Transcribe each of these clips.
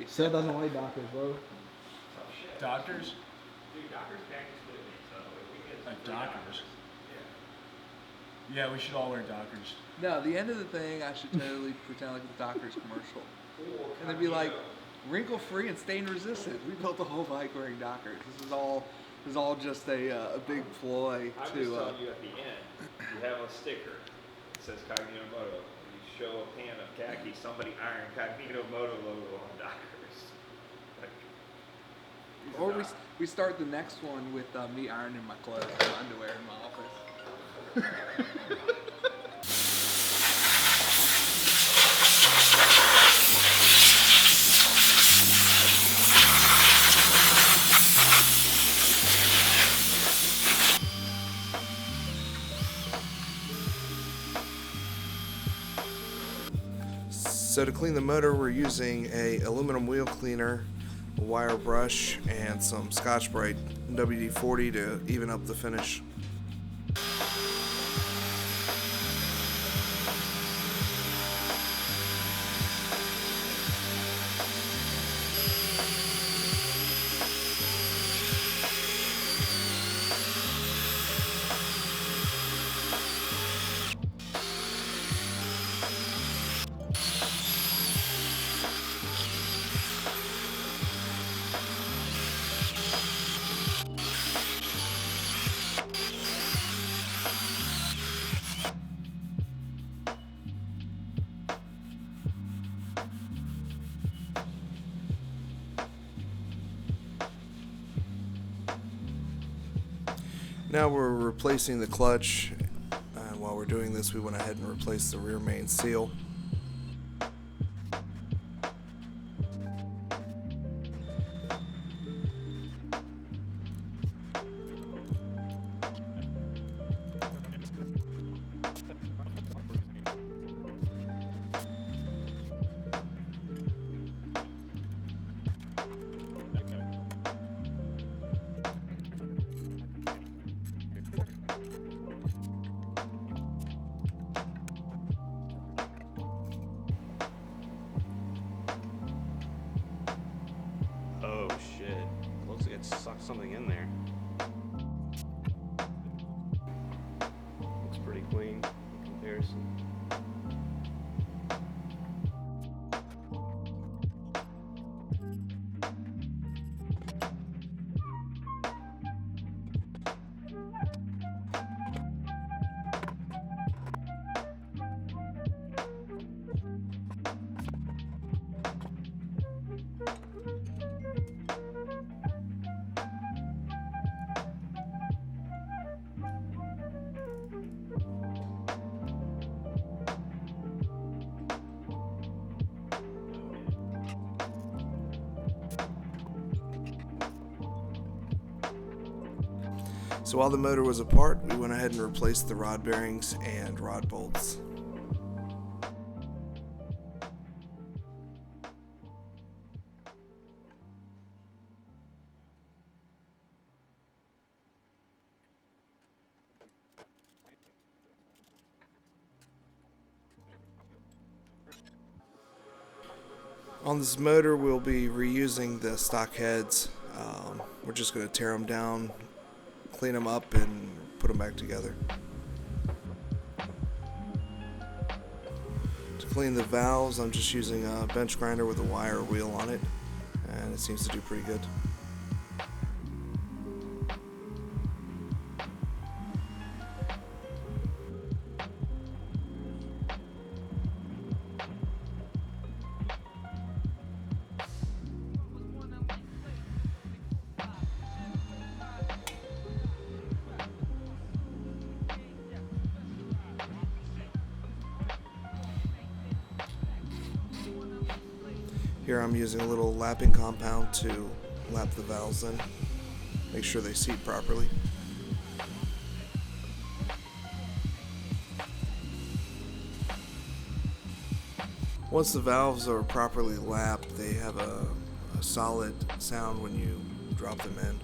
Seth doesn't like Dockers, bro. Doctors? Dude, Dockers package with me, so if we get Like Dockers? Yeah, we should all wear Dockers. No, the end of the thing, I should totally pretend like the Dockers commercial. And they'd be like, wrinkle free and stain resistant. We built the whole bike wearing Dockers. This is all just a big ploy I'm to. just telling you at the end, you have a sticker that says Cognito Moto. You show a pan of khaki, somebody ironed Cognito Moto logo on Dockers. Like, Or we start the next one with me ironing my clothes and underwear in my office. So to clean the motor, we're using a aluminum wheel cleaner, a wire brush, and some Scotch-Brite WD-40 to even up the finish. Now we're replacing the clutch, and while we're doing this we went ahead and replaced the rear main seal. Oh shit. Looks like it sucked something in there. Looks pretty clean in comparison. So while the motor was apart, we went ahead and replaced the rod bearings and rod bolts. On this motor, we'll be reusing the stock heads. We're just going to tear them down, clean them up, and put them back together. To clean the valves, I'm just using a bench grinder with a wire wheel on it, and it seems to do pretty good. Here I'm using a little lapping compound to lap the valves in, make sure they seat properly. Once the valves are properly lapped, they have a solid sound when you drop them in.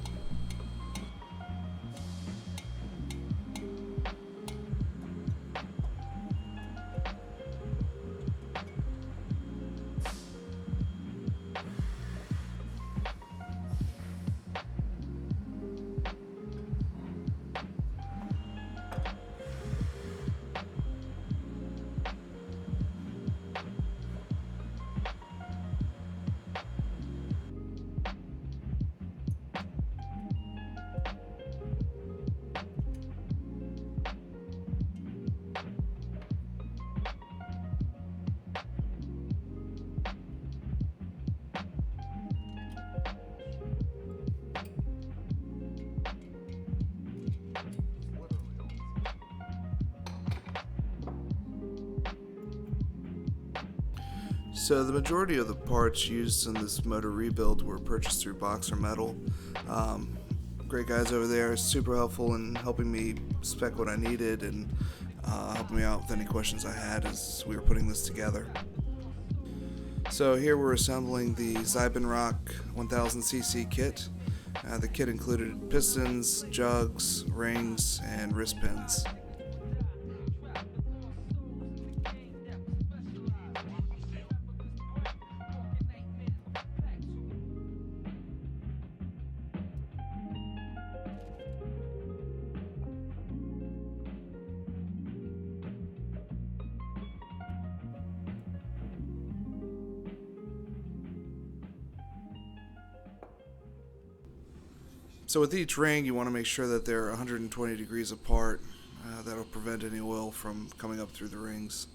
So the majority of the parts used in this motor rebuild were purchased through Boxer Metal. Great guys over there, super helpful in helping me spec what I needed and helping me out with any questions I had as we were putting this together. So here we're assembling the Siebenrock 1000cc kit. The kit included pistons, jugs, rings, and wrist pins. So with each ring, you want to make sure that they're 120 degrees apart. That'll prevent any oil from coming up through the rings.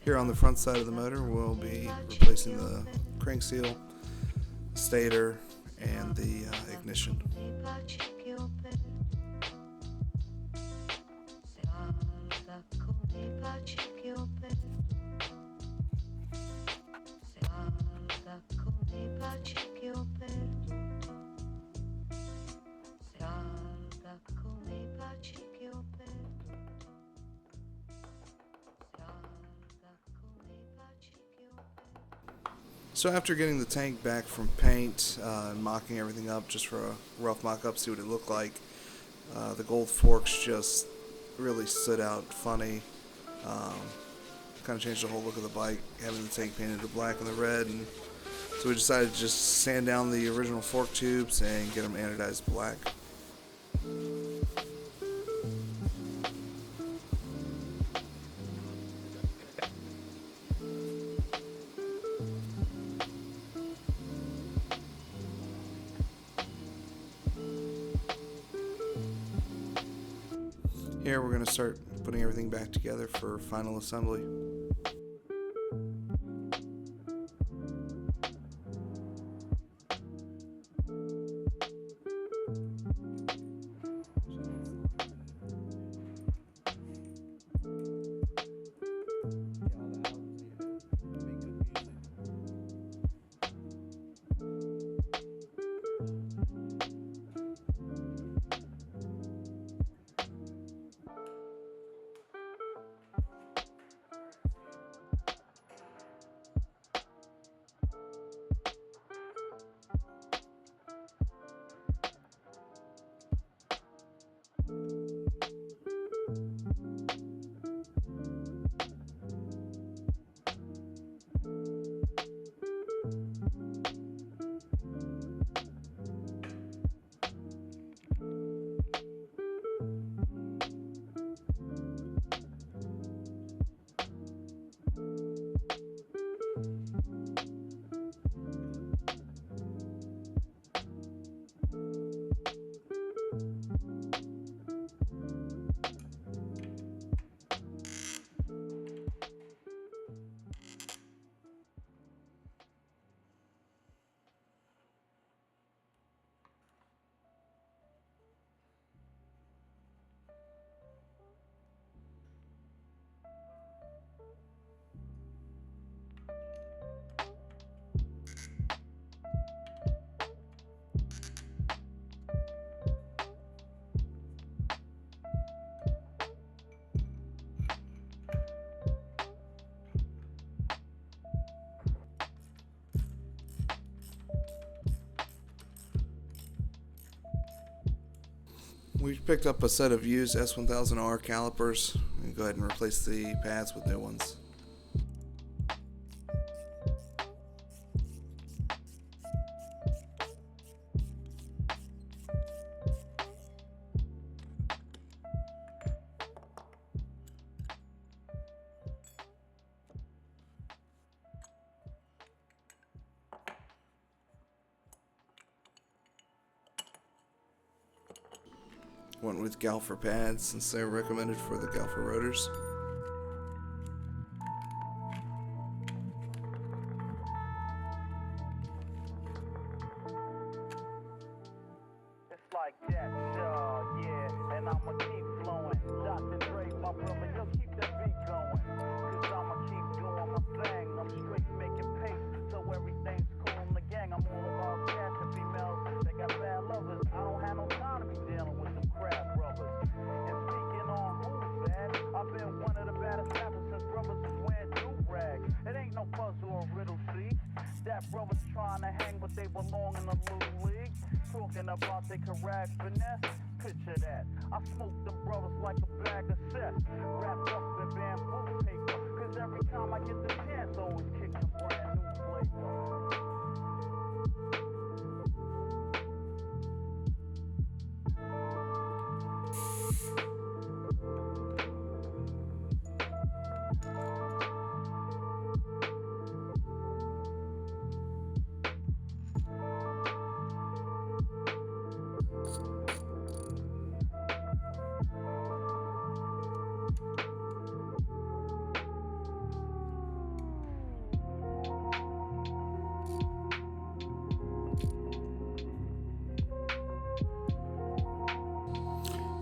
Here on the front side of the motor, we'll be replacing the crank seal, stator, and the ignition. So after getting the tank back from paint and mocking everything up just for a rough mock-up, see what it looked like, the gold forks just really stood out funny. Kind of changed the whole look of the bike, having the tank painted to black and the red, and so we decided to just sand down the original fork tubes and get them anodized black. Here we're going to start putting everything back together for final assembly. We picked up a set of used S1000R calipers. We can go ahead and replace the pads with new ones. Went with Galfer pads since they're recommended for the Galfer rotors. It's like that, yeah, and I'ma keep flowing. Dr. Dre, my brother, yo, keep that beat going. Cause I'ma keep doing my thing. I'm straight making pace, so everything's cool in the gang. I'm all about cats and females that got bad lovers. I don't have no time to be dealing with them crab brothers. And speaking on who's bad, I've been one of the baddest rappers since brothers was wearing do-rags. It ain't no puzzle or riddle, see? That brothers trying to hang, but they belong in the little league. Talking about they correct finesse, picture that. I smoke them brothers like a bag of cess, wrapped up in bamboo paper. Cause every time I get the chance, always kick some brand new flavor.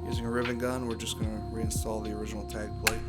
Using a ribbon gun, we're just going to reinstall the original tag plate.